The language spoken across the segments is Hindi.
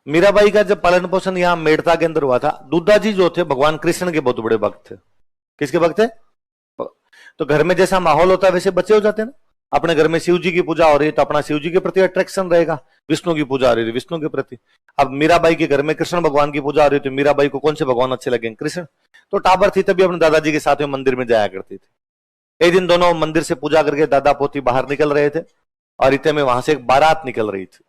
मीराबाई का जब पालन पोषण यहाँ मेड़ता के अंदर हुआ था, दूधा जी जो थे भगवान कृष्ण के बहुत बड़े भक्त थे। किसके भक्त थे? तो घर में जैसा माहौल होता है वैसे बच्चे हो जाते हैं ना। अपने घर में शिव जी की पूजा हो रही है तो अपना शिव जी के प्रति अट्रैक्शन रहेगा, विष्णु की पूजा हो रही है विष्णु के प्रति। अब मीराबाई के घर में कृष्ण भगवान की पूजा हो रही है तो मीराबाई को कौन से भगवान अच्छे लगेंगे? कृष्ण। तो टाबर थी तभी अपने दादाजी के साथ में मंदिर में जाया करती थी। एक दिन दोनों मंदिर से पूजा करके दादा पोती बाहर निकल रहे थे और इतने में वहां से एक बारात निकल रही थी।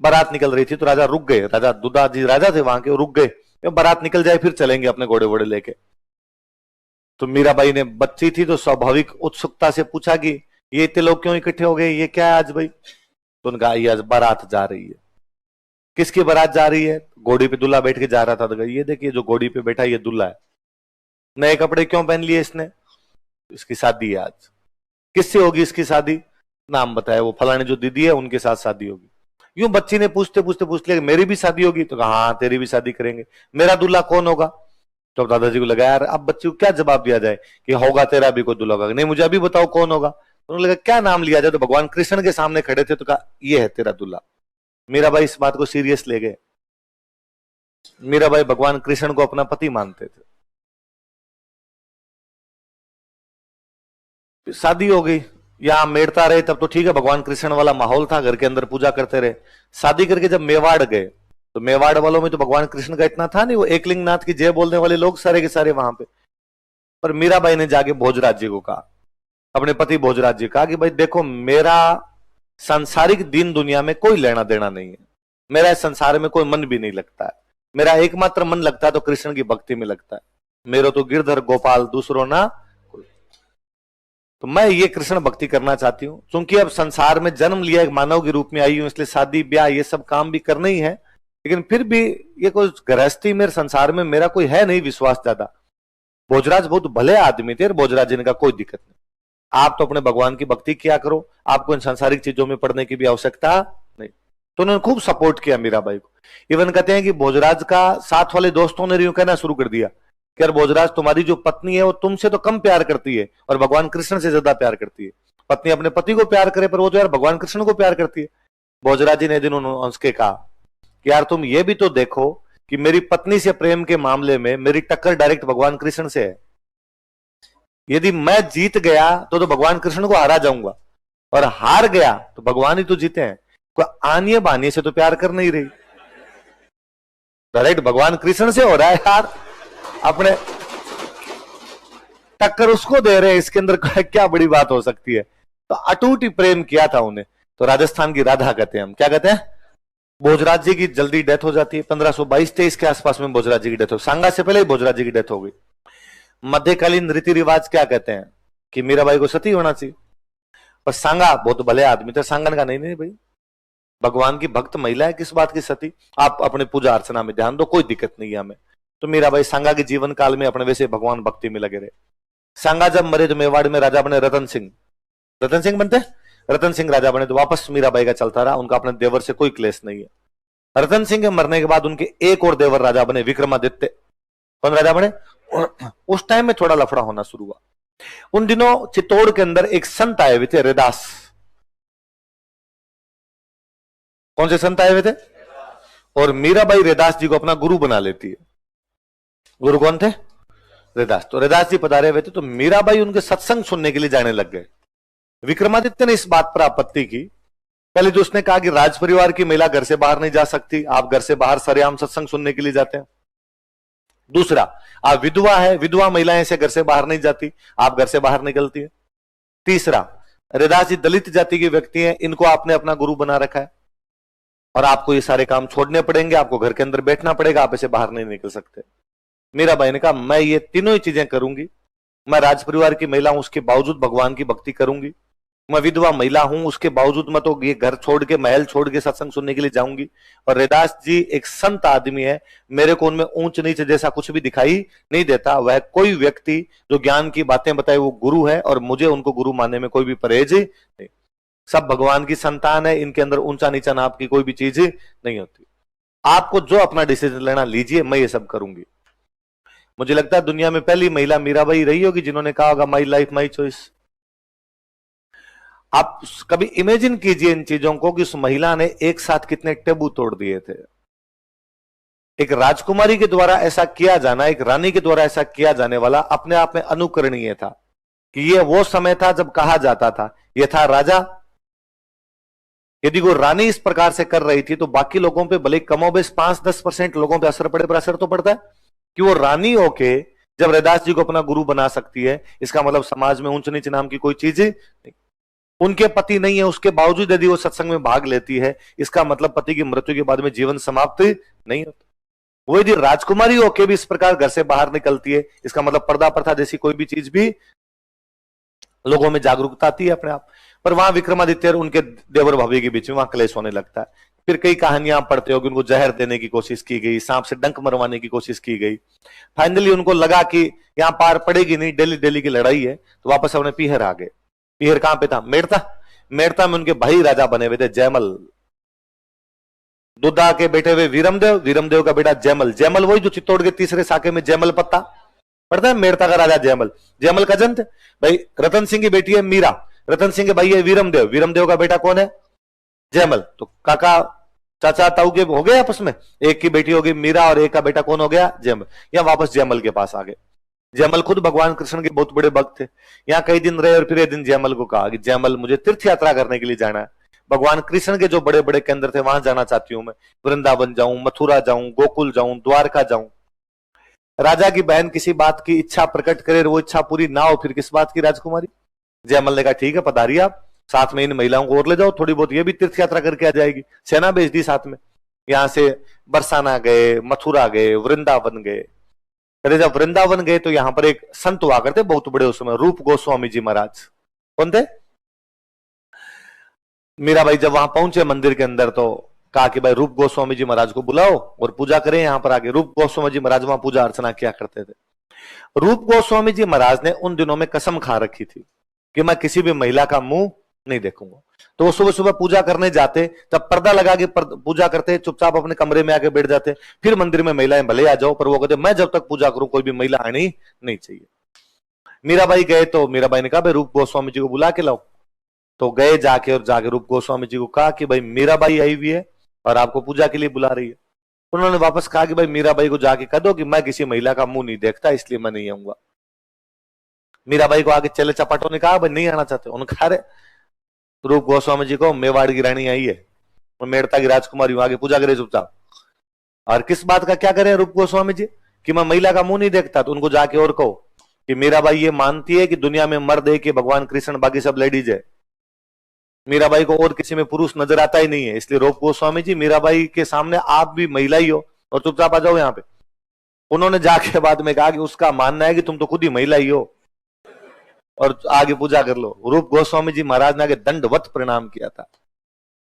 बारात निकल रही थी तो राजा रुक गए, राजा दुदा जी राजा थे वहां के, रुक गए, बारात निकल जाए फिर चलेंगे अपने घोड़े वोड़े लेके। तो मीराबाई ने बच्ची थी तो स्वाभाविक उत्सुकता से पूछा कि ये इतने लोग क्यों इकट्ठे हो गए, ये क्या है आज भाई? तो उनका ये आज बारात जा रही है। किसकी बारात जा रही है? घोड़ी पे दूल्हा बैठ के जा रहा था। तो ये देखिए जो घोड़ी पे बैठा ये दूल्हा है। नए कपड़े क्यों पहन लिए इसने? इसकी शादी है आज। किससे होगी इसकी शादी? नाम बताया, वो फलाने जो दीदी है उनके साथ शादी होगी। यूं बच्ची ने पूछते पूछते पूछ लिया मेरी भी शादी होगी? तो कहा हाँ तेरी भी शादी करेंगे। मेरा दूल्हा कौन होगा? तो दादाजी को लगा यार अब बच्ची को क्या जवाब दिया जाए कि होगा तेरा भी कोई दूल्हा होगा। नहीं मुझे अभी बताओ कौन होगा। तो उन्होंने लगा क्या नाम लिया जाए। तो भगवान कृष्ण के सामने खड़े थे तो कहा ये है तेरा दूल्हा। मीराबाई इस बात को सीरियस ले गए। मीराबाई भगवान कृष्ण को अपना पति मानते थे। शादी हो गई, यहां मेड़ता रहे तब तो ठीक है, भगवान कृष्ण वाला माहौल था, घर के अंदर पूजा करते रहे। शादी करके जब मेवाड़ गए तो मेवाड़ वालों में तो भगवान कृष्ण का इतना था नहीं, वो एकलिंग नाथ की जय बोलने वाले लोग सारे के सारे वहां पे। पर मीराबाई ने जाके भोजराज जी को कहा, अपने पति भोजराज जी कहा कि भाई देखो मेरा सांसारिक दीन दुनिया में कोई लेना देना नहीं है, मेरा इस संसार में कोई मन भी नहीं लगता है, मेरा एकमात्र मन लगता है तो कृष्ण की भक्ति में लगता है, मेरा तो गिरधर गोपाल दूसरों ना। तो मैं ये कृष्ण भक्ति करना चाहती हूँ, क्योंकि अब संसार में जन्म लिया एक मानव के रूप में आई हूं, इसलिए शादी ब्याह ये सब काम भी करना ही है, लेकिन फिर भी ये कोई गृहस्थी मेरे संसार में मेरा कोई है नहीं विश्वास ज्यादा। भोजराज बहुत भले आदमी थे, भोजराज जी ने कहा कोई दिक्कत नहीं, आप तो अपने भगवान की भक्ति किया करो, आपको इन सांसारिक चीजों में पड़ने की भी आवश्यकता नहीं। तो उन्होंने खूब सपोर्ट किया मीराबाई को। इवन कहते हैं कि भोजराज का साथ वाले दोस्तों ने यूं कहना शुरू कर दिया कि यार भोजराज तुम्हारी जो पत्नी है वो तुमसे तो कम प्यार करती है और भगवान कृष्ण से ज्यादा प्यार करती है। पत्नी अपने पति को प्यार करे पर वो तो यार भगवान कृष्ण को प्यार करती है। भोजराज जी ने दिन उनसे कहा कि यार तुम ये भी तो देखो कि मेरी पत्नी से प्रेम के मामले में मेरी टक्कर डायरेक्ट भगवान कृष्ण से है। यदि मैं जीत गया तो भगवान कृष्ण को हारा जाऊंगा, और हार गया तो भगवान ही तो जीते हैं। कोई आनिए बानिए से तो प्यार कर नहीं रही, डायरेक्ट भगवान कृष्ण से हो रहा है यार, अपने टक्कर उसको दे रहे हैं, इसके अंदर क्या बड़ी बात हो सकती है। तो अटूट ही प्रेम किया था उन्हें। तो राजस्थान की राधा कहते हैं हम, क्या कहते हैं? भोजराज जी की जल्दी डेथ हो जाती है, 1522-23 के आसपास में भोजराज जी की डेथ हो, सांगा से पहले ही भोजराज जी की डेथ हो गई। मध्यकालीन रीति रिवाज क्या कहते हैं कि मीराबाई को सती होना चाहिए, पर सांगा बहुत भले आदमी थे, सांगा ने कहा नहीं नहीं भाई, भगवान की भक्त महिला है, किस बात की सती, आप अपने पूजा अर्चना में ध्यान दो, कोई दिक्कत नहीं है हमें। तो मीराबाई सांगा के जीवन काल में अपने वैसे भगवान भक्ति में लगे रहे। सांगा जब मरे तो मेवाड़ में राजा बने रतन सिंह, रतन सिंह बनते, रतन सिंह राजा बने तो वापस मीराबाई का चलता रहा, उनका अपने देवर से कोई क्लेश नहीं है। रतन सिंह के मरने के बाद उनके एक और देवर राजा बने, विक्रमादित्य। कौन राजा बने? उस टाइम में थोड़ा लफड़ा होना शुरू हुआ। उन दिनों चित्तौड़ के अंदर एक संत आए हुए थे, रैदास। कौन से संत आए हुए थे? और मीराबाई रैदास जी को अपना गुरु बना लेती है। गुरु कौन थे? रैदास। तो रैदास जी पधारे हुए थे तो मीराबाई उनके सत्संग सुनने के लिए जाने लग गए। विक्रमादित्य ने इस बात पर आपत्ति की। पहले तो उसने कहा कि राज परिवार की महिला घर से बाहर नहीं जा सकती, आप घर से बाहर सरेआम सत्संग सुनने के लिए जाते हैं। दूसरा, आप विधवा है, विधवा महिलाएं से घर से बाहर नहीं जाती, आप घर से बाहर निकलती है। तीसरा, रैदास जी दलित जाति के व्यक्ति हैं, इनको आपने अपना गुरु बना रखा है और आपको ये सारे काम छोड़ने पड़ेंगे, आपको घर के अंदर बैठना पड़ेगा, आप ऐसे बाहर नहीं निकल सकते। मीराबाई ने कहा मैं ये तीनों ही चीजें करूंगी, मैं राज परिवार की महिला हूं उसके बावजूद भगवान की भक्ति करूंगी, मैं विधवा महिला हूं उसके बावजूद मैं तो ये घर छोड़ के महल छोड़ के सत्संग सुनने के लिए जाऊंगी, और रैदास जी एक संत आदमी है, मेरे को उनमें ऊंच नीच जैसा कुछ भी दिखाई नहीं देता। वह कोई व्यक्ति जो ज्ञान की बातें बताए वो गुरु है, और मुझे उनको गुरु मानने में कोई भी परहेज नहीं। सब भगवान की संतान है, इनके अंदर ऊंचा नीचा नाप की कोई भी चीज नहीं होती। आपको जो अपना डिसीजन लेना लीजिए, मैं ये सब करूंगी। मुझे लगता है दुनिया में पहली महिला मीराबाई रही होगी जिन्होंने कहा होगा माई लाइफ माई चॉइस। आप कभी इमेजिन कीजिए इन चीजों को कि उस महिला ने एक साथ कितने टेबू तोड़ दिए थे। एक राजकुमारी के द्वारा ऐसा किया जाना, एक रानी के द्वारा ऐसा किया जाने वाला अपने आप में अनुकरणीय था कि ये वो समय था जब कहा जाता था ये था राजा। यदि वो रानी इस प्रकार से कर रही थी तो बाकी लोगों पे भले कमोबेश 5-10% लोगों पे असर पड़े, पर असर तो पड़ता है कि वो रानी होके जब रैदास जी को अपना गुरु बना सकती है, इसका मतलब समाज में ऊंच नीच नाम की कोई चीज नहीं। उनके पति नहीं है, उसके बावजूद यदि वो सत्संग में भाग लेती है, इसका मतलब पति की मृत्यु के बाद में जीवन समाप्त नहीं होता। वो यदि राजकुमारी होके भी इस प्रकार घर से बाहर निकलती है, इसका मतलब पर्दा प्रथा जैसी कोई भी चीज भी लोगों में जागरूकता आती है अपने आप। पर वहां विक्रमादित्य और उनके देवर भाभी के बीच में वहां क्लेश होने लगता है। फिर कई कहानियां पढ़ते हो कि उनको जहर देने की कोशिश की गई, सांप से डंक मरवाने की कोशिश की गई। फाइनली उनको लगा कि यहां पार पड़ेगी नहीं, डेली डेली की लड़ाई है, तो वापस अपने पीहर आ गए। पीहर कहां पे था? मेड़ता। मेड़ता में उनके भाई राजा बने हुए थे, जयमल। दुद्धा के बेटे हुए वीरमदेव, वीरमदेव का बेटा जयमल। जयमल वही जो चित्तौड़ के तीसरे साके में जयमल पत्ता पड़ता है, मेड़ता का राजा जयमल। जयमल का जन थे भाई। रतन सिंह की बेटी है मीरा, रतन सिंह के भाई है वीरमदेव, वीरमदेव का बेटा कौन है? जयमल। तो काका चाचा ताऊ के हो गए आपस में, एक की बेटी होगी मीरा और एक का बेटा कौन हो गया? जयमल। या वापस जयमल के पास आ गए। जयमल खुद भगवान कृष्ण के बहुत बड़े भक्त थे। यहाँ कई दिन रहे और फिर एक दिन जयमल को कहा कि जयमल मुझे तीर्थ यात्रा करने के लिए जाना है, भगवान कृष्ण के जो बड़े बड़े केंद्र थे वहां जाना चाहती हूं मैं। वृंदावन जाऊं, मथुरा जाऊं, गोकुल जाऊं, द्वारका जाऊं। राजा की बहन किसी बात की इच्छा प्रकट करे, वो इच्छा पूरी ना हो, फिर किस बात की राजकुमारी? जयमल ने कहा ठीक है पधारिए आप, साथ में इन महिलाओं को और ले जाओ, थोड़ी बहुत ये भी तीर्थ यात्रा करके आ जाएगी। सेना भेज दी साथ में। यहां से बरसाना गए, मथुरा गए, वृंदावन गए। कहते जब वृंदावन गए तो यहां पर एक संत हुआ करते बहुत बड़े उस समय, रूप गोस्वामी जी महाराज। कौन थे? मीराबाई जब वहां पहुंचे मंदिर के अंदर तो कहा कि भाई रूप गोस्वामी जी महाराज को बुलाओ और पूजा करें यहां पर आके। रूप गोस्वामी जी महाराज वहां पूजा अर्चना किया करते थे। रूप गोस्वामी जी महाराज ने उन दिनों में कसम खा रखी थी कि मैं किसी भी महिला का मुंह नहीं देखूंगा। तो वो सुबह सुबह पूजा करने जाते, तब पर्दा लगा के पूजा करते, चुपचाप अपने कमरे में आके बैठ जाते। फिर मंदिर में महिलाएं भले आ जाओ, पर वो कहते मैं जब तक पूजा करूं कोई भी महिला आनी नहीं चाहिए। मीराबाई गए तो मीराबाई ने कहा भाई रूप गोस्वामी जी को बुला के लाओ। तो गए जाके और जाके रूप गोस्वामी जी को कहा कि भाई मीराबाई आई हुई है और आपको पूजा के लिए बुला रही है। उन्होंने वापस कहा कि भाई मीराबाई को जाके कह दो कि मैं किसी महिला का मुंह नहीं देखता, इसलिए मैं नहीं आऊंगा। मीराबाई को आगे चले चपाटों ने कहा भाई नहीं आना चाहते। उन्होंने कहा रूप गोस्वामी जी को मेवाड़ की रानी आई है, मेड़ता की राजकुमारी, आगे पूजा करे चुपचाप। और किस बात का क्या करें रूप गोस्वामी जी कि मैं महिला का मुंह नहीं देखता? तो उनको जाके और कहो कि मीराबाई ये मानती है कि दुनिया में मर्द है कि भगवान कृष्ण, बाकी सब लेडीज है। मीराबाई को और किसी में पुरुष नजर आता ही नहीं है, इसलिए रूप गोस्वामी जी मीराबाई के सामने आप भी महिला ही हो और चुपचाप आ जाओ यहाँ पे। उन्होंने जाके बाद में कहा कि उसका मानना है कि तुम तो खुद ही महिला ही हो और आगे पूजा कर लो। रूप गोस्वामी जी महाराज ने आगे दंडवत प्रणाम किया था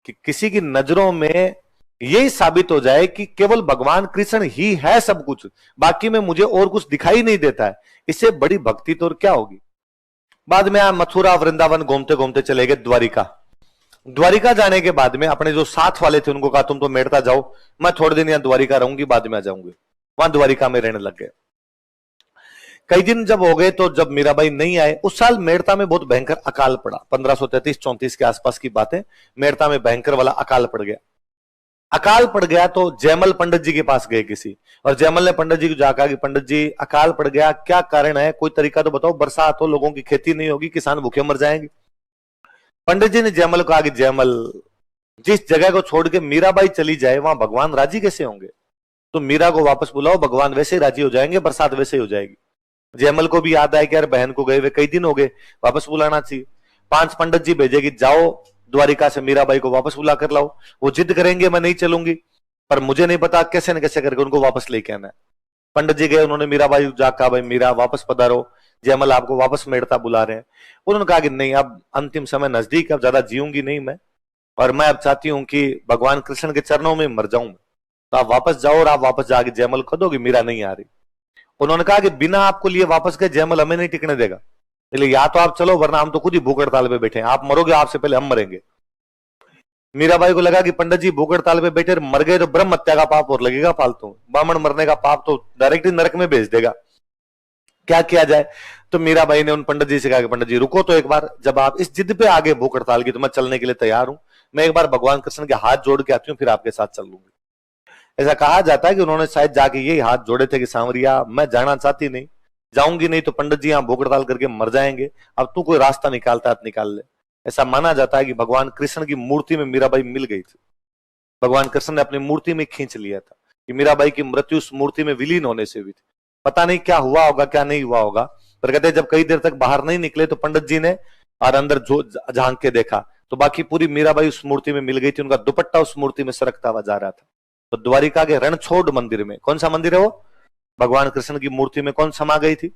कि किसी की नजरों में यही साबित हो जाए कि केवल भगवान कृष्ण ही है सब कुछ, बाकी में मुझे और कुछ दिखाई नहीं देता है, इससे बड़ी भक्ति तो और क्या होगी। बाद में मथुरा वृंदावन घूमते घूमते चले गए द्वारिका। द्वारिका जाने के बाद में अपने जो साथ वाले थे उनको कहा तुम तो मेड़ता जाओ, मैं थोड़े दिन यहाँ द्वारिका रहूंगी, बाद में आ जाऊंगी। वहां द्वारिका में रहने लग गए। कई दिन जब हो गए तो जब मीराबाई नहीं आए, उस साल मेड़ता में बहुत भयंकर अकाल पड़ा। 1533-34 के आसपास की बात है। मेड़ता में भयंकर वाला अकाल पड़ गया। अकाल पड़ गया तो जयमल पंडित जी के पास गए किसी, और जयमल ने पंडित जी को जाकर कि पंडित जी अकाल पड़ गया, क्या कारण है, कोई तरीका तो बताओ, बरसात हो, लोगों की खेती नहीं होगी, किसान भूखे मर जाएंगे। पंडित जी ने जयमल को कहा कि जयमल जिस जगह को छोड़ के मीराबाई चली जाए वहां भगवान राजी कैसे होंगे? तो मीरा को वापस बुलाओ, भगवान वैसे ही राजी हो जाएंगे, बरसात वैसे ही हो जाएगी। जयमल को भी याद आया कि यार बहन को गए हुए कई दिन हो गए, वापस बुलाना चाहिए। 5 पंडित जी भेजे कि जाओ द्वारिका से मीराबाई को वापस बुला कर लाओ। वो जिद करेंगे मैं नहीं चलूंगी, पर मुझे नहीं पता कैसे न कैसे करके उनको वापस लेके आना है। पंडित जी गए, उन्होंने मीराबाई जाकर कहा भाई मीरा वापस पधारो, जयमल आपको वापस मेड़ता बुला रहे हैं। उन्होंने कहा कि नहीं, अब अंतिम समय नजदीक, अब ज्यादा जीऊंगी नहीं मैं, और मैं अब चाहती हूं कि भगवान कृष्ण के चरणों में मर जाऊं। तो आप वापस जाओ और आप वापस जाके जयमल को दो कि मीरा नहीं आ रही। उन्होंने कहा कि बिना आपको लिए वापस गए जयमल हमें नहीं टिकने देगा, इसलिए या तो आप चलो वरना हम तो खुद ही भूख हड़ताल पे बैठे हैं, आप मरोगे आपसे पहले हम मरेंगे। मीराबाई को लगा कि पंडित जी भूख हड़ताल पे बैठे, मर गए तो ब्रह्म हत्या का पाप और लगेगा फालतू, ब्राह्मण मरने का पाप तो डायरेक्टली नरक में भेज देगा, क्या किया जाए। तो मीराबाई ने उन पंडित जी से कहा कि पंडित जी रुको तो एक बार, जब आप इस जिद पे आगे भूख हड़ताल की तो मैं चलने के लिए तैयार हूं, मैं एक बार भगवान कृष्ण के हाथ जोड़ के आती हूँ, फिर आपके साथ चल लूंगी। ऐसा कहा जाता है कि उन्होंने शायद जाके यही हाथ जोड़े थे कि सांवरिया मैं जाना चाहती नहीं, जाऊंगी नहीं तो पंडित जी यहां भूख हड़ताल करके मर जाएंगे, अब तू कोई रास्ता निकालता है तो निकाल ले। ऐसा माना जाता है कि भगवान कृष्ण की मूर्ति में मीराबाई मिल गई थी, भगवान कृष्ण ने अपनी मूर्ति में खींच लिया था कि मीराबाई की मृत्यु उस मूर्ति में विलीन होने से हुई थी। पता नहीं क्या हुआ होगा क्या नहीं हुआ होगा, पर कहते हैं जब कई देर तक बाहर नहीं निकले तो पंडित जी ने और अंदर जो झांक के देखा तो बाकी पूरी मीराबाई उस मूर्ति में मिल गई थी, उनका दुपट्टा उस मूर्ति में सरकता हुआ जा रहा था। तो द्वारिका के रणछोड़ मंदिर में, कौन सा मंदिर है वो, भगवान कृष्ण की मूर्ति में कौन समा गई थी,